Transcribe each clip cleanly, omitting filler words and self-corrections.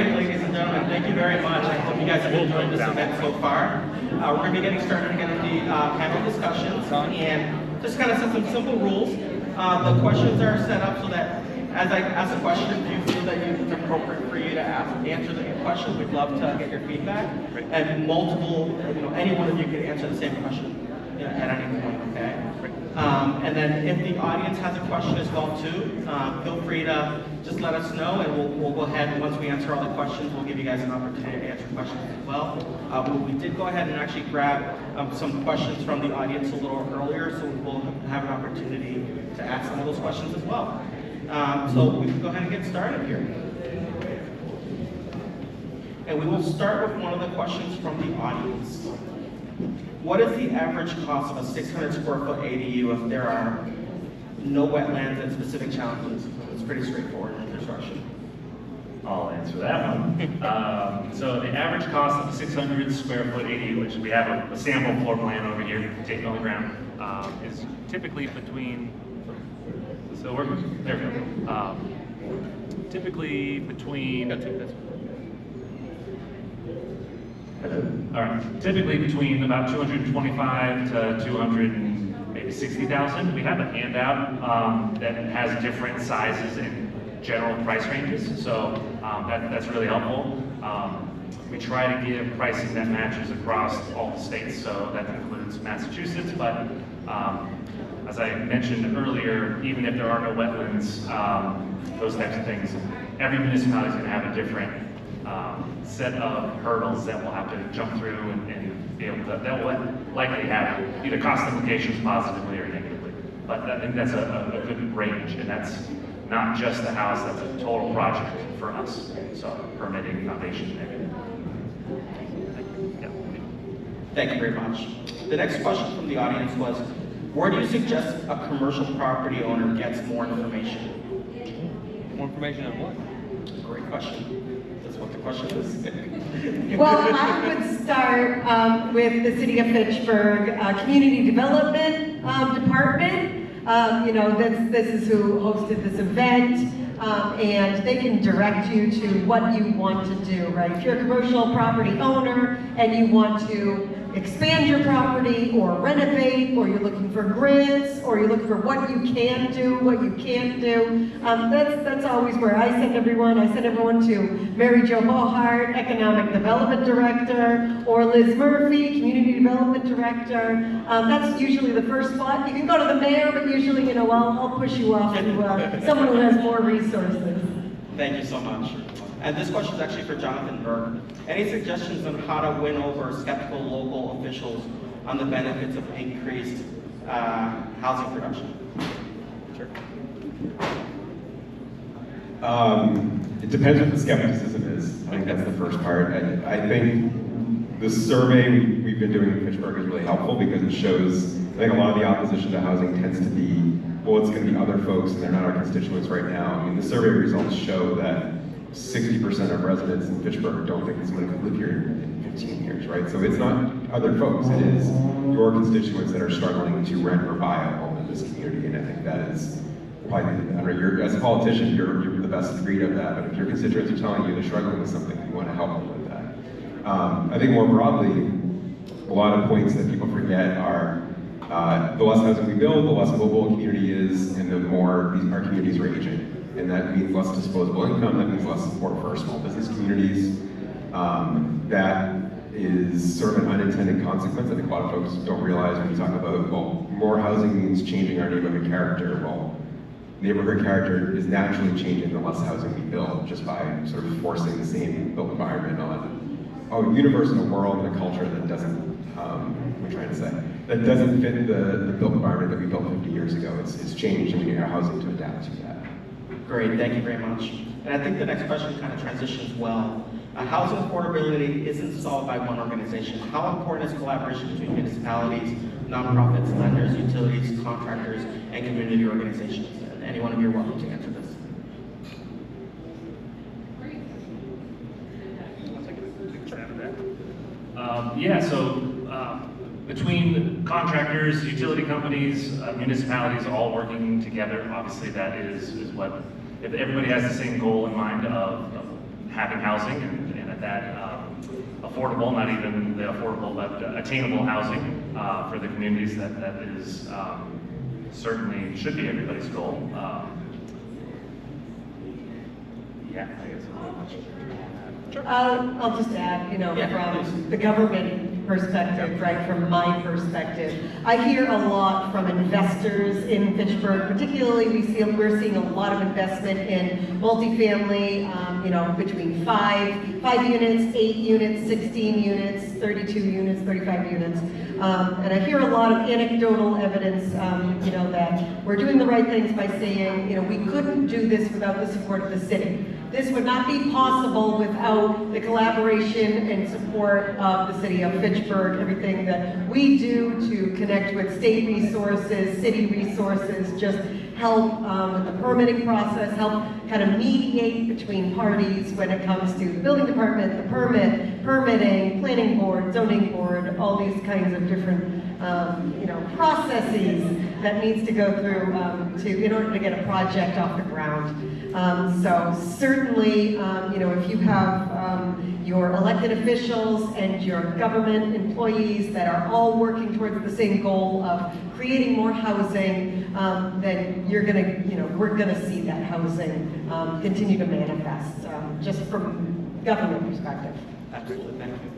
right, ladies and gentlemen, thank you very much. I hope you guys have enjoyed this event so far. We're going to be getting started again with the panel discussions, and just kind of set some simple rules. The questions are set up so that as I ask a question, if you feel that it's appropriate for you to answer the question, we'd love to get your feedback. And multiple, any one of you can answer the same question at any point, okay? And then if the audience has a question as well too, feel free to just let us know, and we'll go ahead, and once we answer all the questions, we'll give you guys an opportunity to answer questions as well. We did go ahead and actually grab some questions from the audience a little earlier, so we'll have an opportunity to ask some of those questions as well. So we can go ahead and get started here. And we will start with one of the questions from the audience. What is the average cost of a 600 square foot ADU if there are no wetlands and specific challenges? It's pretty straightforward in construction. I'll answer that one. So the average cost of a 600 square foot ADU, which we have a sample floor plan over here, taken on the ground, is typically between, so we're, there we go. Typically between, all right, typically between about 225 to 260,000. We have a handout that has different sizes and general price ranges, so that's really helpful. We try to give pricing that matches across all the states, so that includes Massachusetts, but as I mentioned earlier, even if there are no wetlands, those types of things, every municipality is going to have a different set of hurdles that we'll have to jump through and be able to, that will likely have either cost implications positively or negatively. But I think that's a good range, and that's not just the house, that's a total project for us. So permitting, foundation, and everything. Thank you very much. The next question from the audience was, where do you suggest a commercial property owner gets more information? More information on what? Great question. That's what the question is. Well, I would start with the City of Fitchburg Community Development Department. This is who hosted this event, and they can direct you to what you want to do, right? If you're a commercial property owner and you want to expand your property or renovate, or you're looking for grants, or you're looking for what you can do, what you can't do, that's always where I send everyone. I send everyone to Mary Jo Mohart, Economic Development Director, or Liz Murphy, Community Development Director. That's usually the first spot. You can go to the mayor, but usually, I'll push you off to someone who has more resources. Thank you so much. And this question is actually for Jonathan Berk. Any suggestions on how to win over skeptical local officials on the benefits of increased housing production? Sure. It depends what the skepticism is. I think that's the first part. I think the survey we've been doing in Fitchburg is really helpful because it shows, I think a lot of the opposition to housing tends to be, well, it's going to be other folks and they're not our constituents right now. I mean, the survey results show that 60% of residents in Fitchburg don't think someone could live here in 15 years, right? So it's not other folks, it is your constituents that are struggling to rent or buy a home in this community, and I think that is probably, as a politician, you're the best breed of that, but if your constituents are telling you they're struggling with something, you want to help them with that. I think more broadly, a lot of points that people forget are the less housing we build, the less mobile a community is, and the more our communities are aging. And that means less disposable income, that means less support for our small business communities. That is sort of an unintended consequence. I think a lot of folks don't realize when you talk about, well, more housing means changing our neighborhood character. Well, neighborhood character is naturally changing the less housing we build just by sort of forcing the same built environment on a universe and a world and a culture that doesn't, what am I trying to say? That doesn't fit the built environment that we built 50 years ago. It's changed, and we need our housing to adapt to that. Great, thank you very much. And I think the next question kind of transitions well. Housing affordability isn't solved by one organization. How important is collaboration between municipalities, nonprofits, lenders, utilities, contractors, and community organizations? And any one of you are welcome to answer this. Between contractors, utility companies, municipalities all working together, obviously that is what, if everybody has the same goal in mind of having housing and at that affordable, not even the affordable, but attainable housing for the communities that is certainly should be everybody's goal. Yeah, I guess I'll just add, from the government perspective, right, from my perspective, I hear a lot from investors in Fitchburg. Particularly, we're seeing a lot of investment in multifamily, between 5 units, 8 units, 16 units, 32 units, 35 units. And I hear a lot of anecdotal evidence, that we're doing the right things by saying, we couldn't do this without the support of the city. This would not be possible without the collaboration and support of the city of Fitchburg, everything that we do to connect with state resources, city resources, just help with the permitting process, help kind of mediate between parties when it comes to the building department, the permitting, planning board, zoning board, all these kinds of different processes that needs to go through in order to get a project off the ground. So certainly, if you have your elected officials and your government employees that are all working towards the same goal of creating more housing, then we're gonna see that housing continue to manifest, just from government perspective. Absolutely, thank you.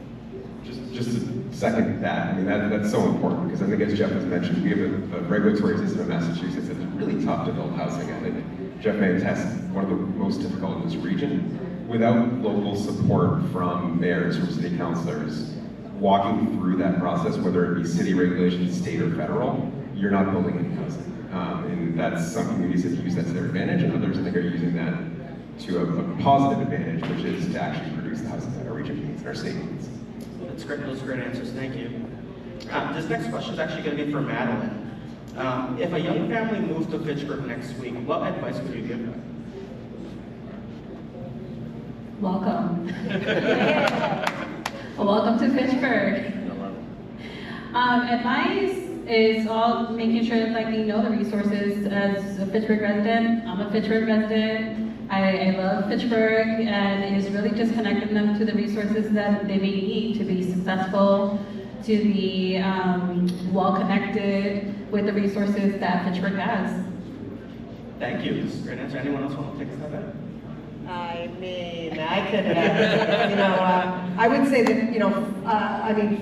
Just to second that, I mean, that's so important, because I think as Jeff has mentioned, we have a regulatory system in Massachusetts that's really tough to build housing. I think Jeff may attest, one of the most difficult in this region. Without local support from mayors, from city councilors, walking through that process, whether it be city regulations, state or federal, you're not building any housing. And that's some communities have used that to their advantage, and others I think are using that to a positive advantage, which is to actually produce the housing that our region needs and our state needs. That's great. Those are great answers. Thank you. This next question is actually going to be for Madeline. If a young family moves to Fitchburg next week, what advice would you give them? Welcome. Welcome to Fitchburg. Advice is all making sure that they know the resources. As a Fitchburg resident, I'm a Fitchburg resident. I love Fitchburg, and it's really just connecting them to the resources that they may need to be successful, to be well connected with the resources that Fitchburg has. Thank you. This is a great answer. Anyone else want to take a stab at it? I mean, I could, I would say that,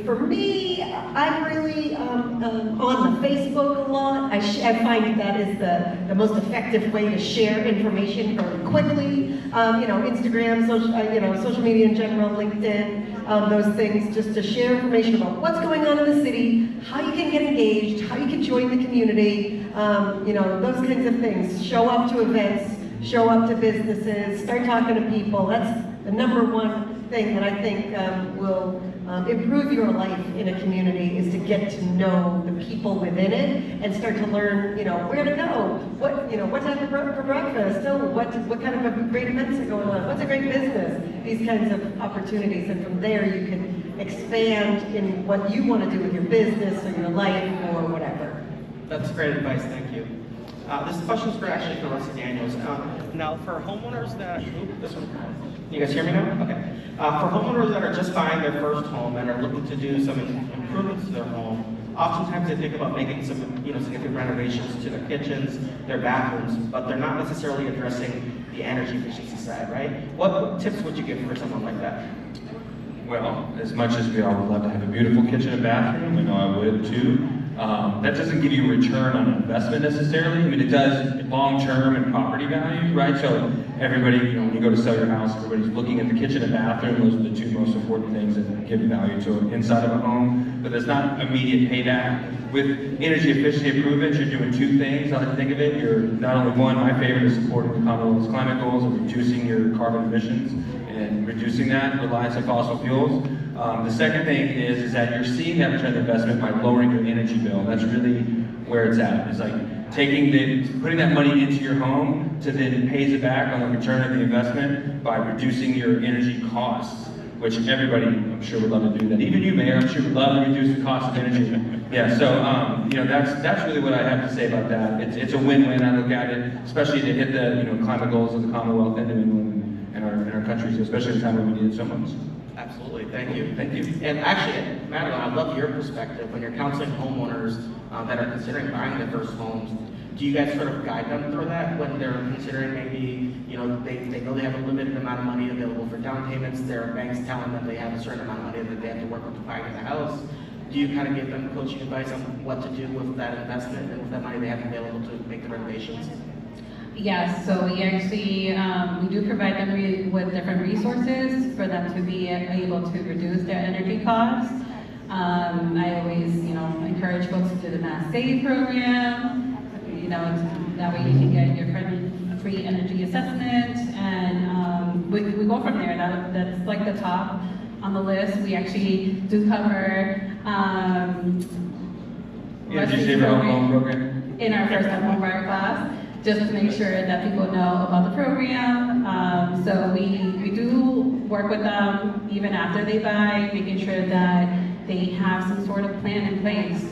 for me, I'm really on the Facebook a lot. I find that is the most effective way to share information very quickly. Instagram, social media in general, LinkedIn, those things, just to share information about what's going on in the city, how you can get engaged, how you can join the community, those kinds of things. Show up to events. Show up to businesses, start talking to people. That's the number one thing that I think will improve your life in a community, is to get to know the people within it and start to learn, where to go, what time for breakfast, what kind of great events are going on, what's a great business, these kinds of opportunities. And from there you can expand in what you want to do with your business or your life or whatever. That's great advice. Thank you. This question is actually for Rusty Daniels. Now, for homeowners that, this one, you guys hear me now? Okay. For homeowners that are just buying their first home and are looking to do some improvements to their home, oftentimes they think about making some, significant renovations to their kitchens, their bathrooms, but they're not necessarily addressing the energy efficiency side, right? What tips would you give for someone like that? Well, as much as we all would love to have a beautiful kitchen and bathroom, I know I would too, that doesn't give you a return on investment necessarily. I mean, it does long-term and property value, right? So everybody, when you go to sell your house, everybody's looking at the kitchen and bathroom. Those are the two most important things that give value to an inside of a home. But there's not immediate payback. With energy efficiency improvements, you're doing two things. I like to think of it. You're not only one, my favorite is supporting the Commonwealth's climate goals of reducing your carbon emissions and reducing that reliance on fossil fuels. The second thing is that you're seeing that return on investment by lowering your energy bill. That's really where it's at. It's like putting that money into your home to then pays it back on the return of the investment by reducing your energy costs, which everybody, I'm sure, would love to do that. Even you, Mayor, I'm sure would love to reduce the cost of energy. Yeah, so that's really what I have to say about that. It's a win-win. I look at it, especially to hit the climate goals of the Commonwealth and New England. in our country, especially in a time when we need it so much. Absolutely, thank you. Thank you. And actually, Madeline, I'd love your perspective when you're counseling homeowners that are considering buying their first homes. Do you guys sort of guide them for that when they're considering maybe, you know, they know they have a limited amount of money available for down payments, their bank's telling them they have a certain amount of money that they have to work with to buy the house? Do you kind of give them coaching advice on what to do with that investment and with that money they have available to make the renovations? Yes, so we actually, we do provide them with different resources for them to be able to reduce their energy costs. I always, you know, encourage folks to do the MassSave program. You know, that way you can get your free energy assessment, and we go from there. That's like the top on the list. We actually do cover Energy Saver Home Program. in our first time homebuyer class, just to make sure that people know about the program. So we do work with them even after they buy, making sure that they have some sort of plan in place,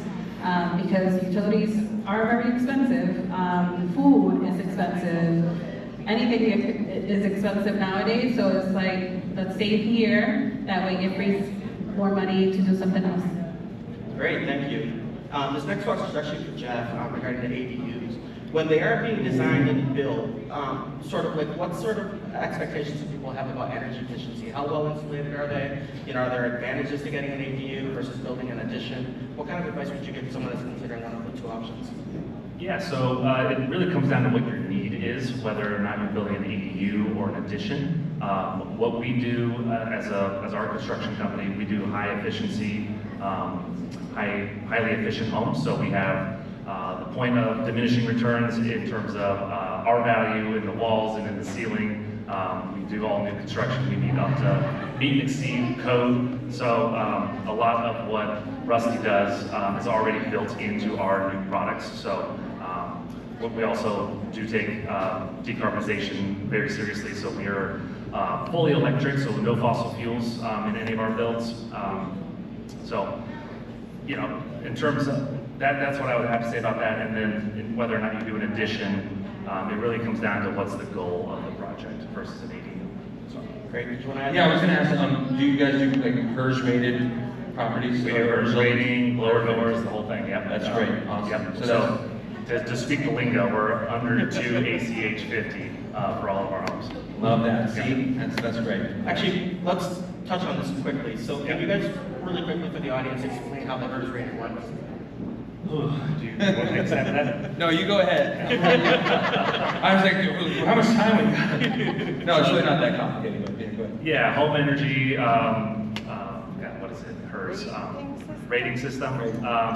because utilities are very expensive. Food is expensive. Anything is expensive nowadays, so it's like, let's save here, that way it frees more money to do something else. Great, thank you. This next question is actually for Jeff regarding the ADUs. When they are being designed and built, sort of like what sort of expectations do people have about energy efficiency? How well insulated are they? You know, are there advantages to getting an ADU versus building an addition? What kind of advice would you give to someone that's considering one of the two options? Yeah, so it really comes down to what your need is, whether or not you're building an ADU or an addition. What we do as our construction company, we do high efficiency, highly efficient homes. So we have the point of diminishing returns in terms of our value in the walls and in the ceiling. We do all new construction. We meet up to meet and exceed code. So a lot of what Rusty does is already built into our new products. So we also do take decarbonization very seriously. So we are fully electric, so no fossil fuels in any of our builds. So, you know, in terms of that's what I would have to say about that. And then whether or not you do an addition, it really comes down to what's the goal of the project versus an ADU. So, Great, did you want to add? Yeah, I was gonna ask, do you guys do like HERS rated properties? we do HERS rating, blower doors, the whole thing. Yep. That's great, awesome. Yep. So So to speak the lingo, we're under 2 ACH 50 for all of our homes. Love that, see, that's great. Actually, let's touch on this quickly. So can you guys really quickly for the audience explain how the HERS rating works? Do you want to accept that? No, you go ahead. I was like, how much time we got? No, it's really not that complicated, but yeah, go ahead. Yeah, home energy, what is it, HERS, rating system.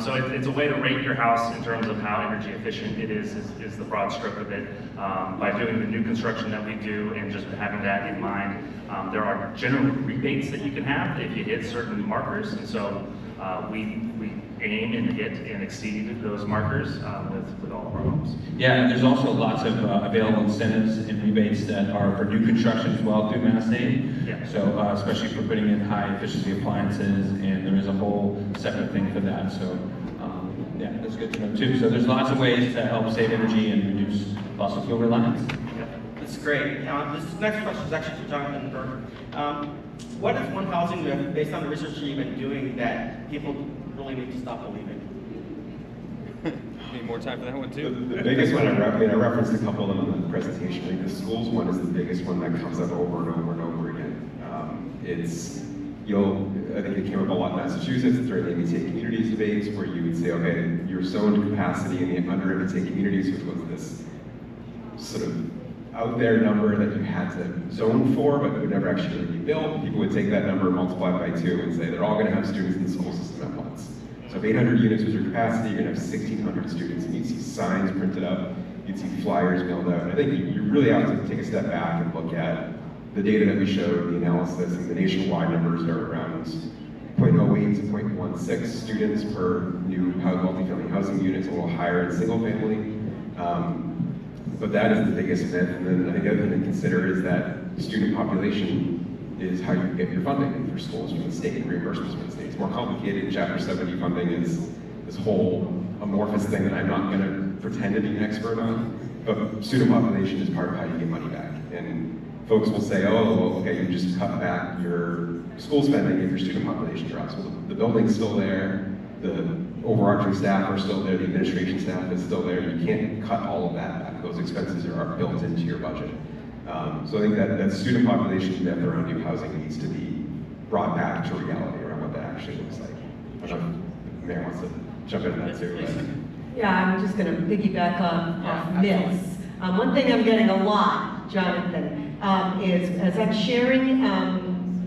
So it's a way to rate your house in terms of how energy efficient it is the broad stroke of it. By doing the new construction that we do and just having that in mind, there are general rebates that you can have if you hit certain markers. And so we aim and hit and exceed those markers with all of our homes. Yeah, and there's also lots of available incentives and rebates that are for new construction as well through MassHousing. Yeah. So especially for putting in high efficiency appliances, and there is a whole separate thing for that. So yeah, that's good to know too. So there's lots of ways to help save energy and reduce fossil fuel reliance. That's great. This next question is actually for Jonathan and Berk. What is one housing myth, based on the research that you've been doing, that people really need to stop believing? Need more time for that one too? The biggest one, I referenced a couple of them in the presentation. I think the schools one is the biggest one that comes up over and over and over again. I think it came up a lot in Massachusetts during the MBTA communities debates, where you would say, okay, your zoned capacity in the under MBTA communities, which was this sort of out there number that you had to zone for, but would never actually be built. People would take that number, multiply it by 2, and say they're all going to have students in the school system at once. So if 800 units was your capacity, you're going to have 1,600 students, and you'd see signs printed up, you'd see flyers mailed out. And I think you really have to take a step back and look at the data that we showed, the analysis, and the nationwide numbers are around 0.08 to 0.16 students per new multifamily housing units, a little higher in single family. But that is the biggest myth. And then I think the other thing to consider is that student population is how you get your funding for schools from the state and reimbursements from the state. It's more complicated. Chapter 70 funding is this whole amorphous thing that I'm not going to pretend to be an expert on. But student population is part of how you get money back. And folks will say, oh, well, okay, you just cut back your school spending if your student population drops. Well, the building's still there, the overarching staff are still there, the administration staff is still there. You can't cut all of that back. Those expenses are built into your budget. So I think that student population depth around new housing needs to be brought back to reality around what that actually looks like. I don't know if the mayor wants to jump into that too. But. Yeah, I'm just going to piggyback off myths. One thing I'm getting a lot, Jonathan, is as I'm sharing,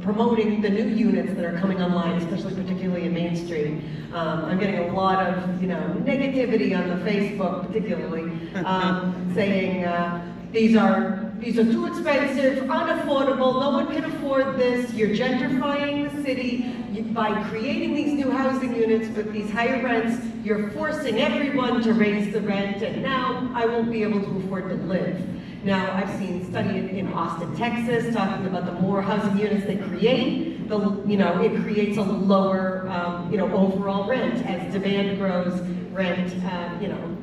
promoting the new units that are coming online, especially particularly in Main Street, I'm getting a lot of negativity on the Facebook, particularly, saying these are too expensive, unaffordable, no one can afford this, you're gentrifying the city, by creating these new housing units with these higher rents, you're forcing everyone to raise the rent, and now I won't be able to afford to live. Now, I've seen study in Austin, Texas, talking about the more housing units they create, it creates a lower, overall rent as demand grows, rent,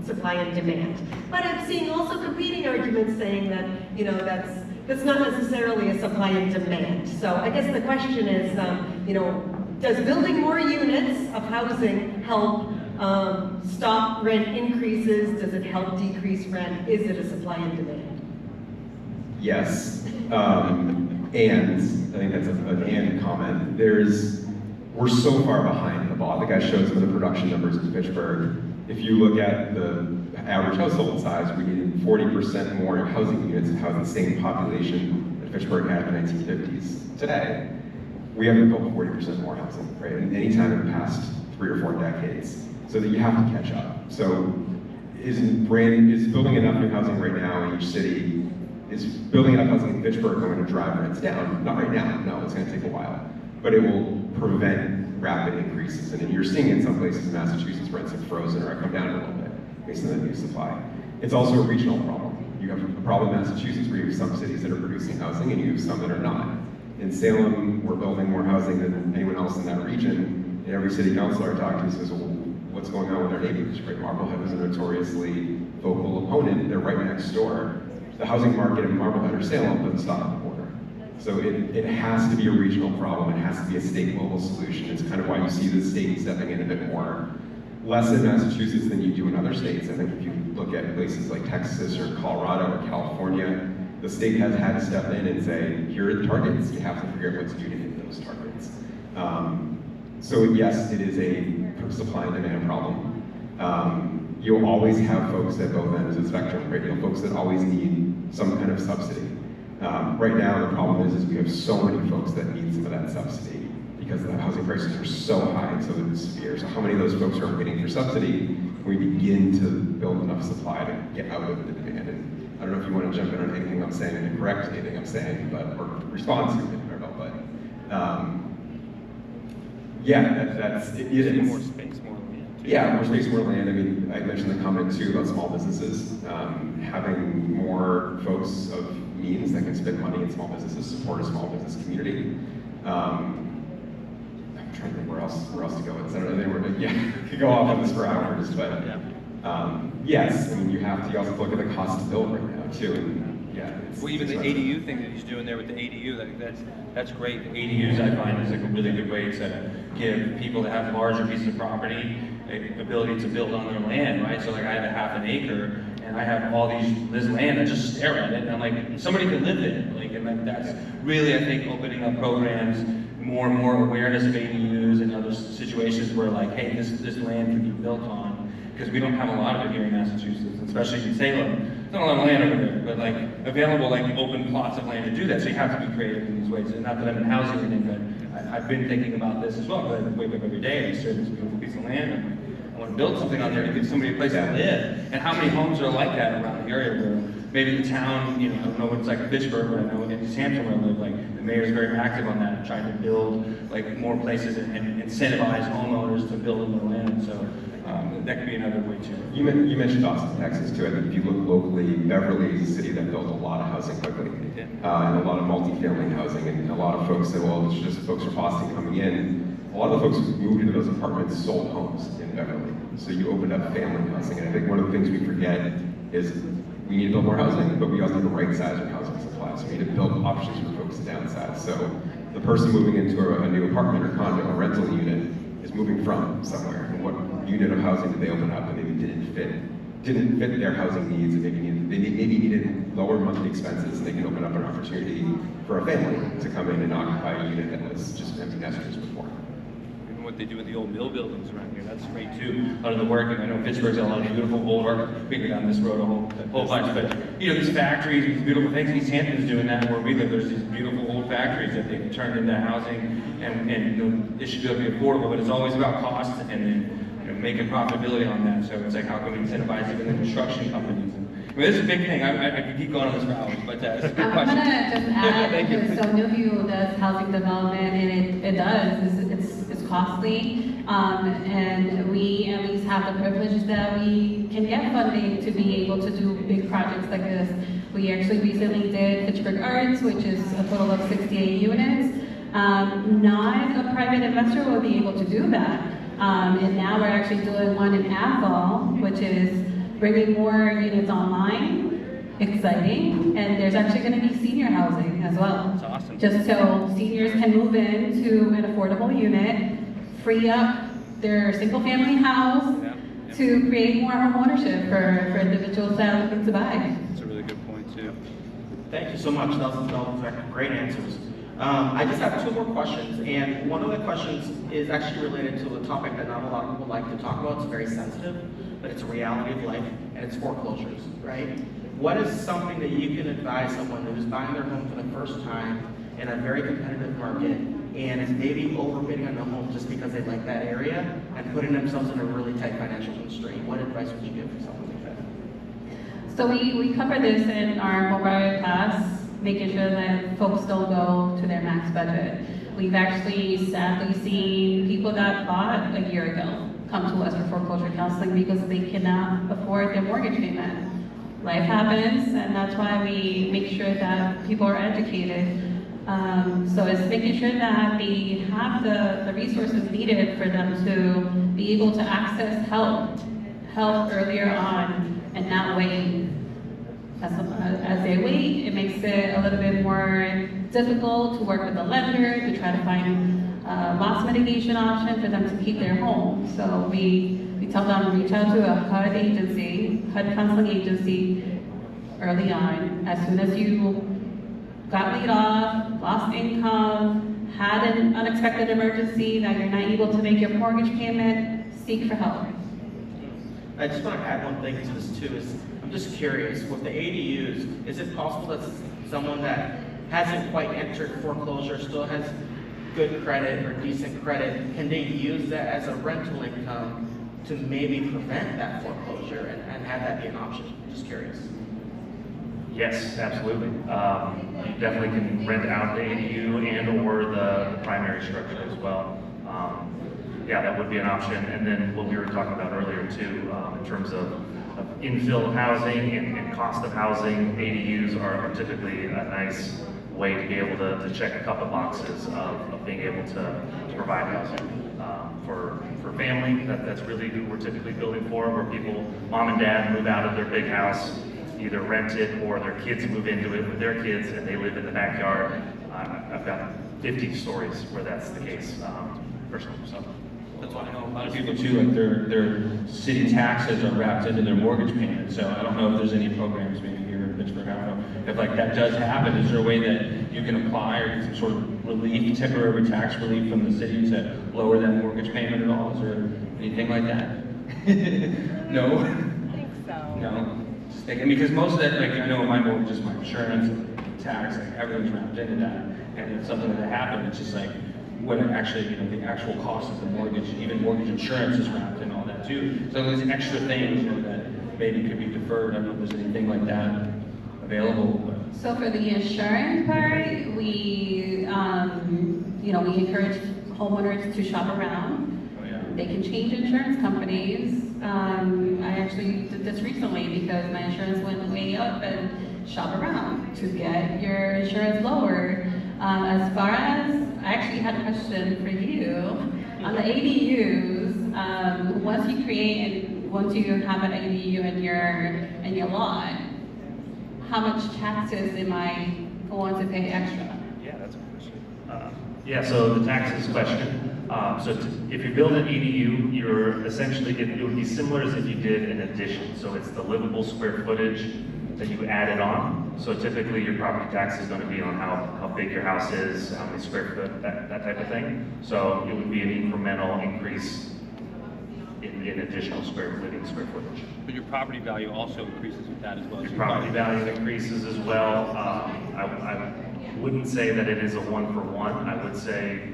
supply and demand. But I'm seeing also competing arguments saying that, that's not necessarily a supply and demand. So I guess the question is, does building more units of housing help stop rent increases? Does it help decrease rent? Is it a supply and demand? Yes, and I think that's an and comment. We're so far behind the ball. I think I showed some of the production numbers in Fitchburg. If you look at the average household size, we need 40% more housing units to house the same population that Fitchburg had in the 1950s. Today, we haven't built 40% more housing, right? In any time in the past 3 or 4 decades. So that you have to catch up. So is building enough new housing right now in each city, is building enough housing in Fitchburg going to drive rents down? Not right now, no, it's going to take a while. But it will prevent rapid increases. And you're seeing in some places in Massachusetts, rents have frozen or have come down a little bit based on the new supply. It's also a regional problem. You have a problem in Massachusetts where you have some cities that are producing housing and you have some that are not. In Salem, we're building more housing than anyone else in that region. And every city councilor I talk to says, well, what's going on with our neighbors? Right? Marblehead was a notoriously vocal opponent. They're right next door. The housing market in Marblehead or Salem doesn't stop at the border. So it has to be a regional problem. It has to be a state-level solution. It's kind of why you see the state stepping in a bit more, less in Massachusetts than you do in other states. I think if you look at places like Texas or Colorado or California, the state has had to step in and say, here are the targets. You have to figure out what to do to hit those targets. So yes, it is a supply and demand problem. You'll always have folks at both ends of the spectrum, right? You'll have folks that always need some kind of subsidy. Right now, the problem is we have so many folks that need some of that subsidy because the housing prices are so high and so severe. So how many of those folks are waiting for subsidy when we begin to build enough supply to get out of the demand? And I don't know if you want to jump in on anything I'm saying and correct anything I'm saying, or respond to it, I don't know, but yeah, it is. More space, more land. Yeah, more space, more land. I mean, I mentioned the comment too about small businesses. Having more folks of means that can spend money in small businesses, support a small business community. I'm trying to think where else to go with this. I don't know anywhere, but yeah, could go off on this for hours. But yes, I mean, you also have to look at the cost to build right now too. And yeah, Well, even the ADU thing that he's doing there with the ADU, that's great. The ADUs I find is like a really good way to give people that have larger pieces of property the ability to build on their land, right? So like I have a half an acre and I have all this land, I just stare at it and I'm like, somebody can live there. And that's really, I think, opening up programs, more and more awareness of ADUs and other situations where like, hey, this land can be built on, because we don't have a lot of it here in Massachusetts, especially in Salem. There's not a lot of land over there, but like available like open plots of land to do that. So you have to be creative in these ways. And not that I'm in housing or anything, but I've been thinking about this as well. Because I wake up every day and I stare at this beautiful piece of land. I'm like, I want to build something on there to give somebody a place to live. And how many homes are like that around the area where maybe the town, I don't know what it's like in Fitchburg, but I know in East Hampton where I live, like the mayor's very active on that, trying to build like more places and incentivize homeowners to build on their land. So that could be another way too. You mentioned Austin, Texas too. I think if you look locally, Beverly is a city that built a lot of housing quickly, and a lot of multifamily housing, and a lot of folks say, well, it's just folks from Austin coming in. A lot of the folks who moved into those apartments sold homes in Beverly. So you opened up family housing, and I think one of the things we forget is we need to build more housing, but we also need to right size our housing supply. So we need to build options for folks to downsize. So the person moving into a new apartment or condo or rental unit is moving from somewhere. And what unit of housing did they open up and maybe didn't fit their housing needs, and maybe needed lower monthly expenses, and they can open up an opportunity for a family to come in and occupy a unit that was just empty nesters before. Even what they do with the old mill buildings around here, that's great too. Out of the work, and I know Fitchburg's got a lot of beautiful old work. We go down this road a whole bunch, but you know, these factories, these beautiful things. East Hampton's doing that where we live. There's these beautiful old factories that they've turned into housing, and you know, it should be able to be affordable, but it's always about cost and then making profitability on that. So it's like, how can we incentivize even the construction companies? And, I mean, this is a big thing. I could keep going on this for hours, but it's a good I'm question. gonna just add, Thank you. because so Newview does housing development, and it does, it's costly, and we at least have the privilege that we can get funding to be able to do big projects like this. We actually recently did Fitchburg Arts, which is a total of 68 units. Not a private investor will be able to do that. And now we're actually doing one in Athol, which is bringing more units online, exciting, and there's actually going to be senior housing as well. That's awesome. Just so seniors can move into an affordable unit, free up their single-family house to create more homeownership for individuals that are looking to buy. That's a really good point too. Thank you so much. Those are great answers. I just have two more questions, and one of the questions is actually related to a topic that not a lot of people like to talk about. It's very sensitive, but it's a reality of life, and it's foreclosures, right? What is something that you can advise someone who's buying their home for the first time in a very competitive market and is maybe overbidding on the home just because they like that area and putting themselves in a really tight financial constraint? What advice would you give for someone like that? So we cover this in our Homebuyer class, making sure that folks don't go to their max budget. We've actually sadly seen people that bought a year ago come to us for foreclosure counseling because they cannot afford their mortgage payment. Life happens, and that's why we make sure that people are educated. So it's making sure that they have the resources needed for them to be able to access help earlier on and not wait. As they wait, it makes it a little bit more difficult to work with the lender to try to find a loss mitigation option for them to keep their home. So we tell them to reach out to a HUD agency, HUD counseling agency early on. As soon as you got laid off, lost income, had an unexpected emergency that you're not able to make your mortgage payment, seek for help. I just want to add one thing to this too, is I'm just curious, with the ADUs, is it possible that someone that hasn't quite entered foreclosure still has good credit or decent credit, can they use that as a rental income to maybe prevent that foreclosure and have that be an option? Just curious. Yes, absolutely. You definitely can rent out the ADU and or the primary structure as well. Yeah, that would be an option. And then what we were talking about earlier too, in terms of infill housing and cost of housing, ADUs are typically a nice way to be able to check a couple boxes of being able to provide housing for family. That's really who we're typically building for, where people, mom and dad, move out of their big house, either rent it or their kids move into it with their kids and they live in the backyard. I've got 50 stories where that's the case personally. So. That's why I know a lot of people too, like their city taxes are wrapped into their mortgage payment. So I don't know if there's any programs maybe here in Pittsburgh. I don't know if like that does happen. Is there a way that you can apply or get some sort of relief, temporary tax relief from the city to lower that mortgage payment at all? Is there anything like that? No? I think so. No? Just thinking, because most of that, like I know my mortgage is my insurance, tax, like everything's wrapped into that. And if something that happened, it's just like, when it actually, you know, the actual cost of the mortgage, even mortgage insurance is wrapped in all that too. So there's extra things, you know, that maybe could be deferred. I don't know if there's anything like that available. But. So for the insurance part, we, you know, we encourage homeowners to shop around. Oh, yeah. They can change insurance companies. I actually did this recently because my insurance went way up, and shop around to get your insurance lower. As far as, I actually had a question for you on the ADUs. Once you have an ADU in your lot, how much taxes am I going to pay extra? Yeah, that's a good question. Yeah, so the taxes question. If you build an ADU, you're essentially, it would be similar as if you did an addition. So it's the livable square footage that you added on. So typically your property tax is going to be on how big your house is, how many square foot, that type of thing. So it would be an incremental increase in additional living square footage. But your property value also increases with that as well. Your property value increases as well. I wouldn't say that it is a one-for-one. I would say,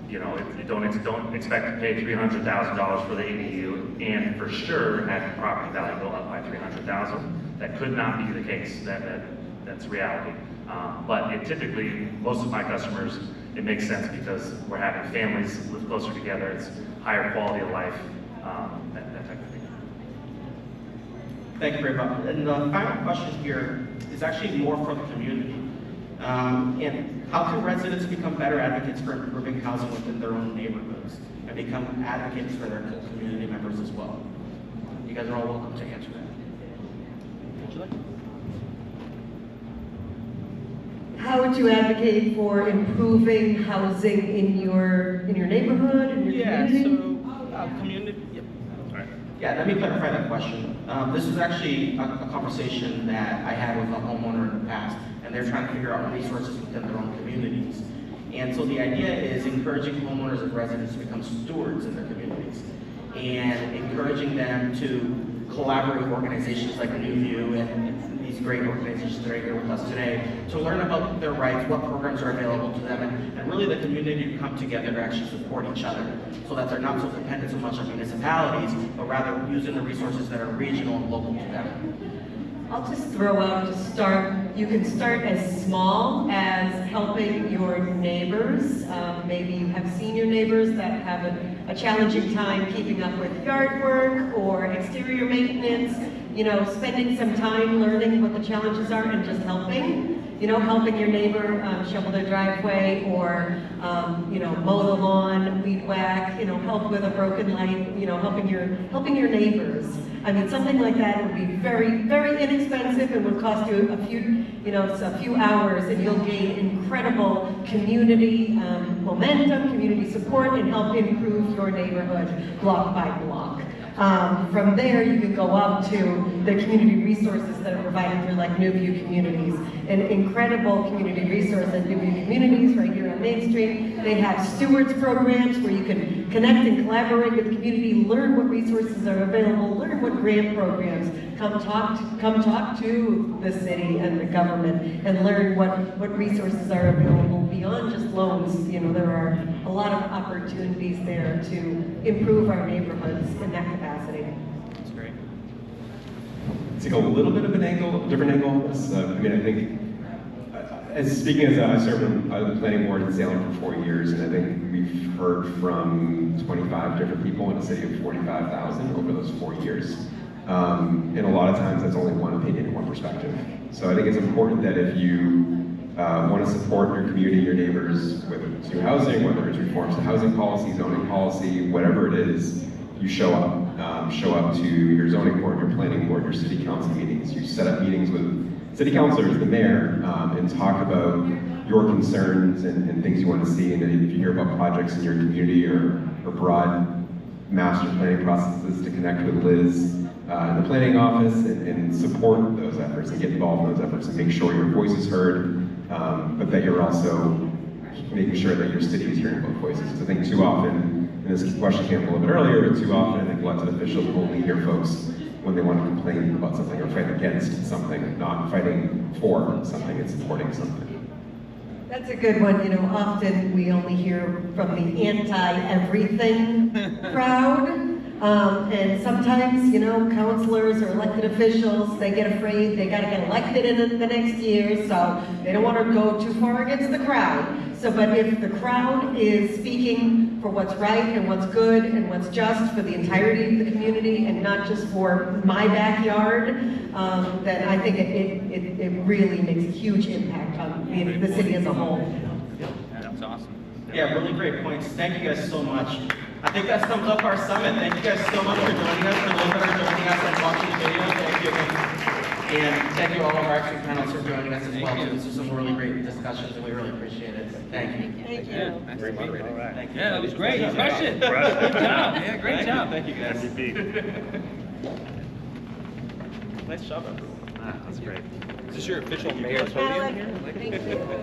you know, don't expect to pay $300,000 for the ADU, and for sure have your property value go up by $300,000. That could not be the case. That's reality. But typically, most of my customers, it makes sense because we're having families live closer together. It's higher quality of life, that type of thing. Thank you very much. And the final question here is actually more for the community. And how can residents become better advocates for improving housing within their own neighborhoods and become advocates for their community members as well? You guys are all welcome to answer that. Would you like? How would you advocate for improving housing in your neighborhood, in your community? Community. Yep. Yeah, let me clarify that question. This is actually a conversation that I had with a homeowner in the past, and they're trying to figure out resources within their own communities. And so the idea is encouraging homeowners and residents to become stewards in their communities and encouraging them to collaborate with organizations like New View and these great organizations that are here with us today to learn about their rights, what programs are available to them, and really the community to come together to actually support each other so that they're not so dependent so much on municipalities, but rather using the resources that are regional and local to them. I'll just throw out to start, you can start as small as helping your neighbors. Maybe you have senior neighbors that have a challenging time keeping up with yard work or exterior maintenance. You know, spending some time learning what the challenges are and just helping. You know, helping your neighbor shovel their driveway or, you know, mow the lawn, weed whack, you know, help with a broken light, you know, helping your neighbors. I mean, something like that would be very, very inexpensive and would cost you a few hours, and you'll gain incredible community momentum, community support, and help improve your neighborhood block by block. From there, you can go up to the community resources that are provided through like New View Communities, an incredible community resource at New View Communities right here on Main Street. They have stewards programs where you can connect and collaborate with the community, learn what resources are available, learn what grant programs. Come talk to the city and the government and learn what resources are available beyond just loans. You know, there are a lot of opportunities there to improve our neighborhoods in that capacity. That's great. Take a little bit of an angle, different angle on this. I mean, I think, speaking as I served on the planning board in Salem for 4 years, and I think we've heard from 25 different people in a city of 45,000 over those 4 years. And a lot of times that's only one opinion and one perspective. So I think it's important that if you want to support your community, your neighbors, whether it's new housing, whether it's reforms to housing policy, zoning policy, whatever it is, you show up. Show up to your zoning board, your planning board, your city council meetings. You set up meetings with city councilors, the mayor, and talk about your concerns and things you want to see. And if you hear about projects in your community or broad master planning processes, to connect with Liz in the planning office and support those efforts and get involved in those efforts and make sure your voice is heard, but that you're also making sure that your city is hearing both voices. Because I think too often, and this question came up a little bit earlier, but too often I think elected officials will only hear folks when they want to complain about something or fight against something, not fighting for something and supporting something. That's a good one. You know, often we only hear from the anti-everything crowd. And sometimes, you know, councilors or elected officials, they get afraid they got to get elected in the next year, so they don't want to go too far against the crowd. So, but if the crowd is speaking for what's right and what's good and what's just for the entirety of the community and not just for my backyard, then I think it really makes a huge impact on the city as a whole. Yeah, that's awesome. Yeah, really great points. Thank you guys so much. I think that sums up our summit. Thank you guys so much for joining us. For those that are joining us and watching the video, thank you again. And thank you all of our expert panelists for joining us as well. This was some really great discussions, and we really appreciate it. Thank you. Thank you. Great moderating. All right. Yeah, that was great. You crushed it. Good job. Yeah, great job. Thank you, guys. Nice job, everyone. That's great. Is this your official mayor podium here?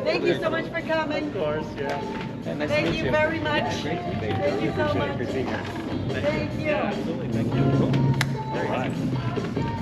Thank you so much for coming. Of course, yeah. Nice to Thank meet you very much. Thank you so much. Great seeing you. Thank you. Absolutely, thank you. Cool. Very nice.